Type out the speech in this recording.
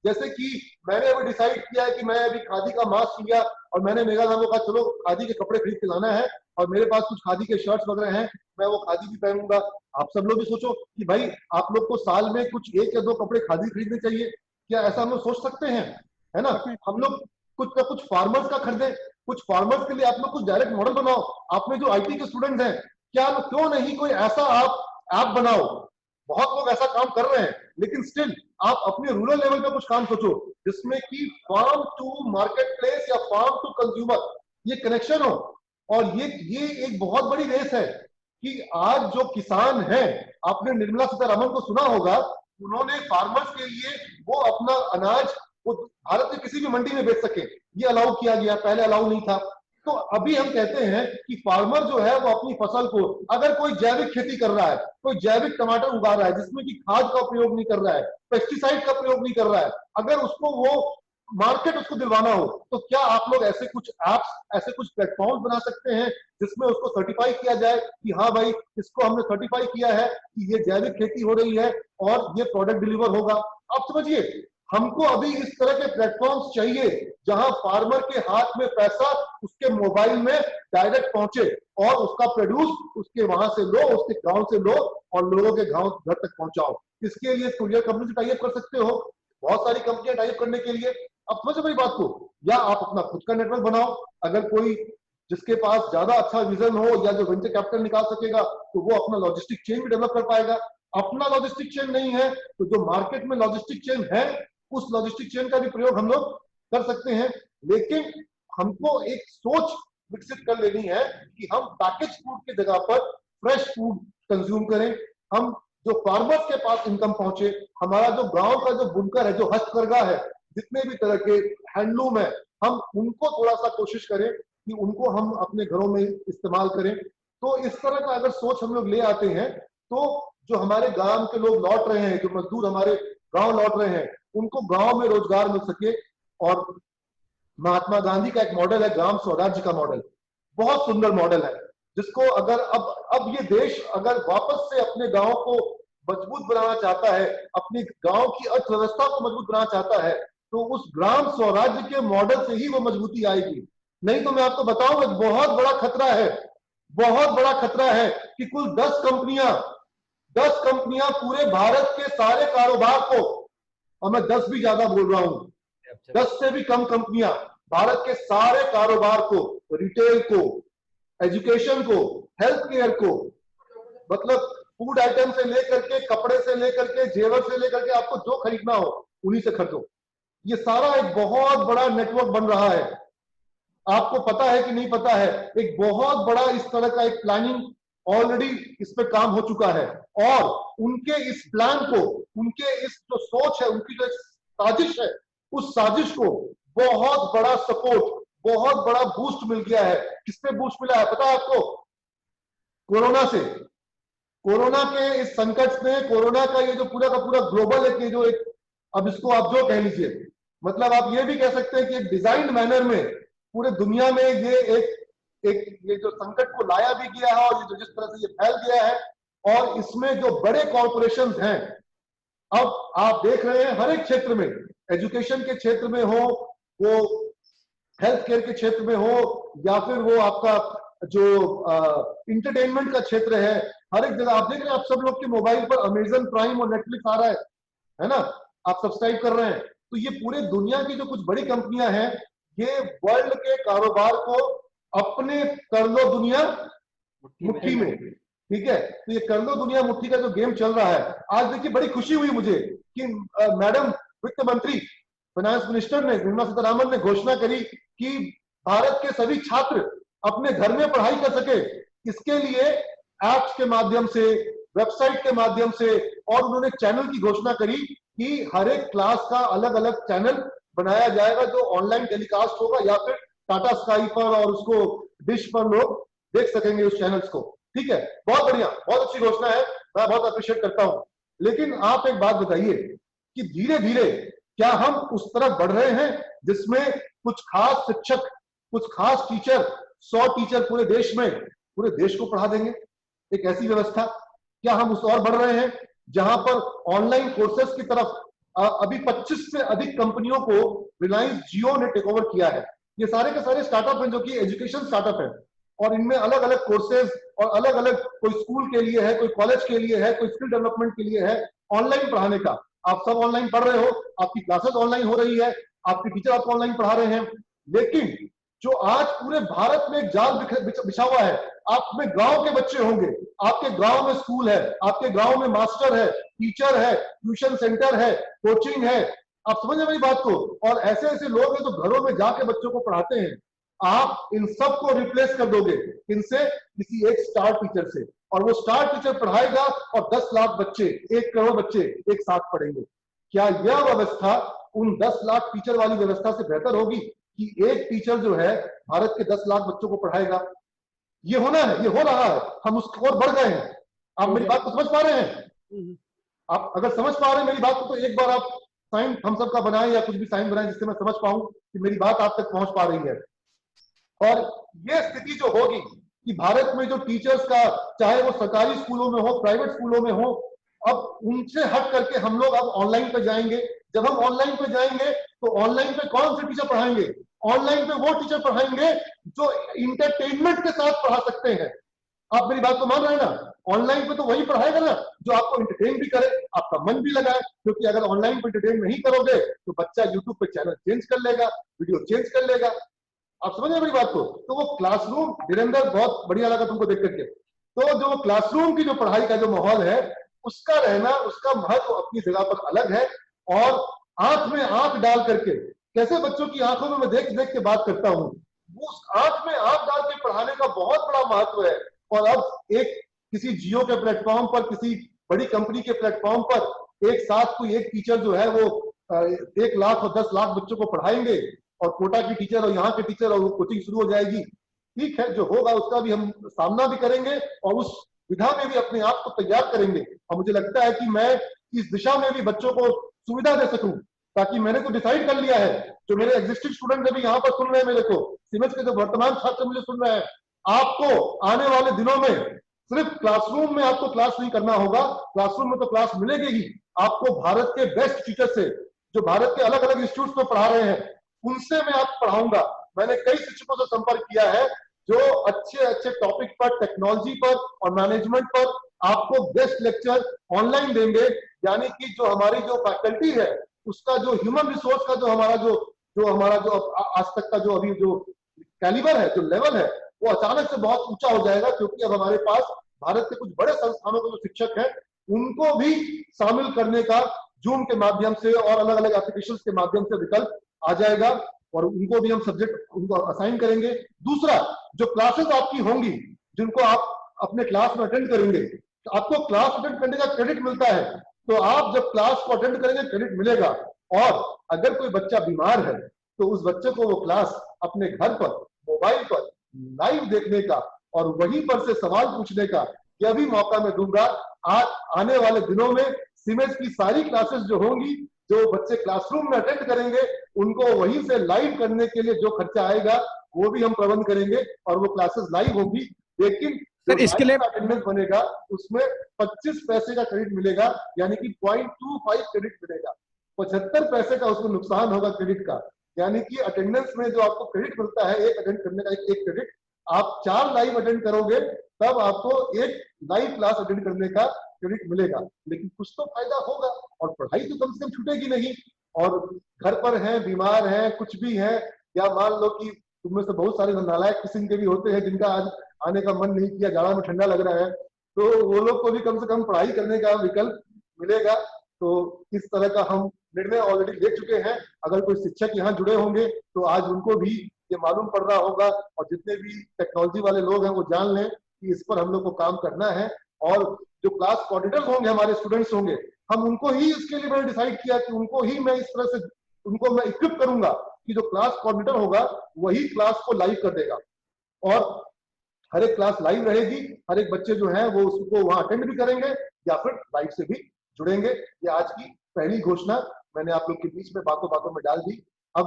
जैसे कि मैंने अभी डिसाइड किया है कि मैं अभी खादी का मास्क लिया और मैंने मेगा नाम को कहा चलो खादी के कपड़े खरीद के लाना है और मेरे पास कुछ खादी के शर्ट्स वगैरह हैं, मैं वो खादी भी पहनूंगा। आप सब लोग भी सोचो कि भाई आप लोग को साल में कुछ 1 या 2 कपड़े खादी खरीदने चाहिए, क्या ऐसा हम लोग सोच सकते हैं? है ना? हम लोग कुछ ना कुछ फार्मर्स का खरीदे, कुछ फार्मर्स के लिए आप लोग कुछ डायरेक्ट मॉडल बनाओ। आप में जो आईटी के स्टूडेंट्स हैं, क्या क्यों नहीं कोई ऐसा आप ऐप बनाओ? बहुत लोग ऐसा काम कर रहे हैं, लेकिन स्टिल आप अपने रूरल लेवल पे कुछ काम सोचो जिसमें कि फार्म टू मार्केट प्लेस या फार्म टू कंज्यूमर ये कनेक्शन हो। और ये एक बहुत बड़ी रेस है कि आज जो किसान हैं, आपने निर्मला सीतारमण को सुना होगा, उन्होंने फार्मर्स के लिए वो अपना अनाज वो भारत के किसी भी मंडी में बेच सके, ये अलाउ किया गया, पहले अलाउ नहीं था। तो अभी हम कहते हैं कि फार्मर जो है वो अपनी फसल को, अगर कोई जैविक खेती कर रहा है, कोई जैविक टमाटर उगा रहा है जिसमें कि खाद का प्रयोग नहीं कर रहा है, पेस्टिसाइड का प्रयोग नहीं कर रहा है, अगर उसको वो मार्केट उसको दिलवाना हो, तो क्या आप लोग ऐसे कुछ एप्स, ऐसे कुछ प्लेटफॉर्म बना सकते हैं जिसमें उसको सर्टिफाई किया जाए कि हाँ भाई इसको हमने सर्टिफाई किया है कि ये जैविक खेती हो रही है और ये प्रोडक्ट डिलीवर होगा। आप समझिए, हमको अभी इस तरह के प्लेटफॉर्म्स चाहिए जहां फार्मर के हाथ में पैसा उसके मोबाइल में डायरेक्ट पहुंचे और उसका प्रोड्यूस उसके वहां से लो, उसके गांव से लो और लोगों के गांव घर तक पहुंचाओ। इसके लिए कुरियर कंपनी से टाइप कर सकते हो, बहुत सारी कंपनियां टाइप करने के लिए। अब समझो मेरी बात को, या आप अपना खुद का नेटवर्क बनाओ, अगर कोई जिसके पास ज्यादा अच्छा विजन हो या जो वेंचर कैपिटल निकाल सकेगा तो वो अपना लॉजिस्टिक चेन भी डेवलप कर पाएगा। अपना लॉजिस्टिक चेन नहीं है तो जो मार्केट में लॉजिस्टिक चेन है उस लॉजिस्टिक चेन का भी प्रयोग हम लोग कर सकते हैं। लेकिन हमको एक सोच विकसित कर लेनी है कि हम पैकेज फूड की जगह पर फ्रेश फूड कंज्यूम करें। हम जो फार्मर्स के पास इनकम पहुंचे, हमारा जो गांव का जो बुनकर है, जो हस्तकरघा है, जितने भी तरह के हैंडलूम है, हम उनको थोड़ा सा कोशिश करें कि उनको हम अपने घरों में इस्तेमाल करें। तो इस तरह का अगर सोच हम लोग ले आते हैं तो जो हमारे गांव के लोग लौट रहे हैं, जो मजदूर हमारे गांव लौट रहे हैं, उनको गांव में रोजगार मिल सके। और महात्मा गांधी का एक मॉडल है ग्राम स्वराज्य का मॉडल, बहुत सुंदर मॉडल है, जिसको अगर अब ये देश अगर वापस से अपने गांव को मजबूत बनाना चाहता है, अपनी गांव की अर्थव्यवस्था को मजबूत बनाना चाहता है, तो उस ग्राम स्वराज्य के मॉडल से ही वो मजबूती आएगी। नहीं तो मैं आपको बताऊं, एक बहुत बड़ा खतरा है, बहुत बड़ा खतरा है कि कुल 10 कंपनियां पूरे भारत के सारे कारोबार को, और मैं 10 भी ज्यादा बोल रहा हूं, 10 से भी कम कंपनियां भारत के सारे कारोबार को, रिटेल को, एजुकेशन को, हेल्थ केयर को, मतलब फूड आइटम से लेकर के, कपड़े से लेकर के, जेवर से लेकर के, आपको जो खरीदना हो उन्हीं से खरीदो। ये सारा एक बहुत बड़ा नेटवर्क बन रहा है। आपको पता है कि नहीं पता है, एक बहुत बड़ा इस तरह का एक प्लानिंग ऑलरेडी इस पे काम हो चुका है। और उनके इस प्लान को, उनके इस जो सोच है, उनकी जो साजिश है, उस साजिश को बहुत बड़ा सपोर्ट, बहुत बड़ा बूस्ट मिल गया है। किससे बूस्ट मिला है पता है आपको? कोरोना से। कोरोना के इस संकट में, कोरोना का ये जो पूरा का पूरा ग्लोबल एक, ये जो एक, अब इसको आप जो कह लीजिए, मतलब आप ये भी कह सकते हैं कि एक डिजाइन्ड मैनर में पूरे दुनिया में ये एक ये जो संकट को लाया भी गया है, और ये जो जिस तरह से ये फैल गया है, और इसमें जो बड़े कॉर्पोरेशंस हैं, अब आप देख रहे हैं हर एक क्षेत्र में, एजुकेशन के क्षेत्र में हो, वो हेल्थ केयर के क्षेत्र में हो, या फिर वो आपका जो इंटरटेनमेंट का क्षेत्र है, हर एक जगह आप देख रहे हैं, आप सब लोग के मोबाइल पर अमेजन प्राइम और नेटफ्लिक्स आ रहा है ना? आप सब्सक्राइब कर रहे हैं। तो ये पूरे दुनिया की जो कुछ बड़ी कंपनियां हैं, ये वर्ल्ड के कारोबार को अपने कर लो दुनिया मुट्ठी में, ठीक है? तो ये कर लो दुनिया मुट्ठी का जो गेम चल रहा है, आज देखिए बड़ी खुशी हुई मुझे कि मैडम वित्त मंत्री, फाइनेंस मिनिस्टर ने, निर्मला सीतारमण ने घोषणा करी कि भारत के सभी छात्र अपने घर में पढ़ाई कर सके। इसके लिए ऐप्स के माध्यम से, वेबसाइट के माध्यम से, और उन्होंने चैनल की घोषणा करी कि हर एक क्लास का अलग अलग चैनल बनाया जाएगा जो ऑनलाइन टेलीकास्ट होगा, या फिर टाटा स्काई पर और उसको डिश पर लोग देख सकेंगे उस चैनल्स को। ठीक है, बहुत बढ़िया, बहुत अच्छी घोषणा है, मैं बहुत अप्रिशिएट करता हूं। लेकिन आप एक बात बताइए कि धीरे धीरे क्या हम उस तरफ बढ़ रहे हैं जिसमें कुछ खास शिक्षक, कुछ खास टीचर, 100 टीचर पूरे देश में, पूरे देश को पढ़ा देंगे? एक ऐसी व्यवस्था, क्या हम उस और बढ़ रहे हैं जहां पर ऑनलाइन कोर्सेस की तरफ अभी 25 से अधिक कंपनियों को रिलायंस जियो ने टेक ओवर किया है। ये सारे के सारे स्टार्टअप हैं जो कि एजुकेशन स्टार्टअप है, और इनमें अलग अलग कोर्सेज और अलग अलग, कोई स्कूल के लिए है, कोई कॉलेज के लिए है, कोई स्किल डेवलपमेंट के लिए है, ऑनलाइन पढ़ाने का। आप सब ऑनलाइन पढ़ रहे हो, आपकी क्लासेस ऑनलाइन हो रही है, आपके टीचर आपको ऑनलाइन पढ़ा रहे हैं। लेकिन जो आज पूरे भारत में एक जाल बिछा हुआ है, आप में गांव के बच्चे होंगे, आपके गांव में स्कूल है, आपके गांव में मास्टर है, टीचर है, ट्यूशन सेंटर है, कोचिंग है, आप समझ रहे मेरी बात को। और ऐसे ऐसे लोग हैं जो घरों में जाके बच्चों को पढ़ाते हैं। आप इन सबको रिप्लेस कर दोगे इनसे, किसी एक स्टार टीचर से, और वो स्टार टीचर पढ़ाएगा और 10 लाख बच्चे, 1 करोड़ बच्चे एक साथ पढ़ेंगे। क्या यह व्यवस्था उन 10 लाख टीचर वाली व्यवस्था से बेहतर होगी कि एक टीचर जो है भारत के 10 लाख बच्चों को पढ़ाएगा? ये होना है, ये हो रहा है, हम उसको और बढ़ गए हैं। आप मेरी बात को समझ पा रहे हैं? आप अगर समझ पा रहे हैं मेरी बात को, तो एक बार आप साइन हम सब का बनाएं या कुछ भी साइन बनाएं जिससे मैं समझ पाऊं कि मेरी बात आप तक पहुंच पा रही है। और ये स्थिति जो होगी कि भारत में जो टीचर्स का, चाहे वो सरकारी स्कूलों में हो, प्राइवेट स्कूलों में हो, अब उनसे हट करके हम लोग अब ऑनलाइन पे जाएंगे। जब हम ऑनलाइन पे जाएंगे तो ऑनलाइन पे कौन से टीचर पढ़ाएंगे? ऑनलाइन पे वो टीचर पढ़ाएंगे जो इंटरटेनमेंट के साथ पढ़ा सकते हैं। आप मेरी बात को मान रहे हैं ना? ऑनलाइन पे तो वही पढ़ाएगा ना जो आपको इंटरटेन भी करे, आपका मन भी लगाए। क्योंकि अगर ऑनलाइन पे इंटरटेन नहीं करोगे तो बच्चा यूट्यूब पे चैनल चेंज कर लेगा, वीडियो चेंज कर लेगा। आप समझ रहे मेरी बात को? तो वो क्लासरूम, वीरेंद्र बहुत बढ़िया लगा तुमको देख करके। तो जो क्लासरूम की जो पढ़ाई का जो माहौल है, उसका रहना, उसका महत्व अपनी जगह पर अलग है। और आंख में आंख डाल करके, कैसे बच्चों की आंखों में मैं देख देख के बात करता हूँ, वो उस आंख में आंख डाल के पढ़ाने का बहुत बड़ा महत्व है। और अब एक किसी जियो के प्लेटफॉर्म पर, किसी बड़ी कंपनी के प्लेटफॉर्म पर एक साथ कोई एक टीचर जो है वो 1 लाख और 10 लाख बच्चों को पढ़ाएंगे, और कोटा की टीचर और यहाँ के टीचर, और वो कोचिंग शुरू हो जाएगी। ठीक है, जो होगा उसका भी हम सामना भी करेंगे और उस विधा में भी अपने आप को तैयार करेंगे। और मुझे लगता है कि मैं इस दिशा में भी बच्चों को सुविधा दे सकूं, ताकि मैंने तो डिसाइड कर लिया है, जो मेरे एग्जिस्टिंग स्टूडेंट अभी यहाँ पर सुन रहे हैं मेरे को, सिमेज के जो वर्तमान छात्र मुझे सुन रहे हैं, आपको आने वाले दिनों में सिर्फ क्लासरूम में आपको क्लास नहीं करना होगा। क्लासरूम में तो क्लास मिलेगी ही, आपको भारत के बेस्ट टीचर से, जो भारत के अलग अलग इंस्टीट्यूट में पढ़ा रहे हैं, उनसे मैं आपको पढ़ाऊंगा। मैंने कई शिक्षकों से संपर्क किया है जो अच्छे अच्छे टॉपिक पर, टेक्नोलॉजी पर और मैनेजमेंट पर आपको बेस्ट लेक्चर ऑनलाइन देंगे। यानी कि जो हमारी जो फैकल्टी है, उसका जो ह्यूमन रिसोर्स का जो हमारा जो आज तक का जो अभी जो कैलिबर है, जो लेवल है, वो अचानक से बहुत ऊंचा हो जाएगा। क्योंकि अब हमारे पास भारत के कुछ बड़े संस्थानों के जो शिक्षक हैं, उनको भी शामिल करने का जूम के माध्यम से और अलग अलग एप्लीकेशंस के माध्यम से विकल्प आ जाएगा, और उनको भी हम सब्जेक्ट उनको असाइन करेंगे। दूसरा, जो क्लासेस आपकी होंगी, जिनको आप अपने क्लास में अटेंड करेंगे, तो आपको क्लास अटेंड करने का क्रेडिट मिलता है। तो आप जब क्लास को अटेंड करेंगे, क्रेडिट मिलेगा। और अगर कोई बच्चा बीमार है तो उस बच्चे को वो क्लास अपने घर पर, मोबाइल पर लाइव देखने का और वहीं पर से सवाल पूछने का यह भी मौका मैं दूंगा। आज आने वाले दिनों में सिमेज की सारी क्लासेस जो होंगी, जो बच्चे क्लासरूम में अटेंड करेंगे, उनको वहीं से लाइव करने के लिए जो खर्चा आएगा वो भी हम प्रबंध करेंगे, और वो क्लासेस लाइव होगी। लेकिन सर इसके लिए अटेंडेंस बनेगा, उसमें 25 पैसे का क्रेडिट मिलेगा, यानी कि 0.25 क्रेडिट मिलेगा। 75 पैसे का उसको नुकसान होगा क्रेडिट का। यानी कि अटेंडेंस में जो आपको क्रेडिट मिलता है, एक अटेंड करने का एक क्रेडिट, आप 4 लाइव अटेंड करोगे तब आपको एक लाइव क्लास अटेंड करने का क्रेडिट मिलेगा। लेकिन कुछ तो फायदा होगा, और पढ़ाई तो कम से कम छूटेगी नहीं। और घर पर हैं, बीमार हैं, कुछ भी है, या मान लो कि तुम में से बहुत सारे नालायक किस्म के भी होते हैं जिनका आज आने का मन नहीं किया, जाड़ा में ठंडा लग रहा है, तो वो लोग को भी कम से कम पढ़ाई करने का विकल्प मिलेगा। तो इस तरह का हम निर्णय ऑलरेडी ले चुके हैं। अगर कोई शिक्षक यहाँ जुड़े होंगे तो आज उनको भी ये मालूम पड़ रहा होगा, और जितने भी टेक्नोलॉजी वाले लोग हैं वो जान लें कि इस पर हम लोग को काम करना है। और जो क्लास कोऑर्डिनेटर्स होंगे, हमारे स्टूडेंट्स होंगे, हम उनको ही इसके लिए मैंने डिसाइड किया कि उनको ही मैं इस तरह से उनको मैं इक्विप करूंगा कि जो क्लास कोऑर्डिनेटर होगा वही क्लास को लाइव कर देगा, और हर एक क्लास लाइव रहेगी। हर एक बच्चे जो है वो उसको वहां अटेंड भी करेंगे या फिर लाइव से भी जुड़ेंगे। ये आज की पहली घोषणा मैंने आप लोग के बीच में बातों बातों में डाल दी।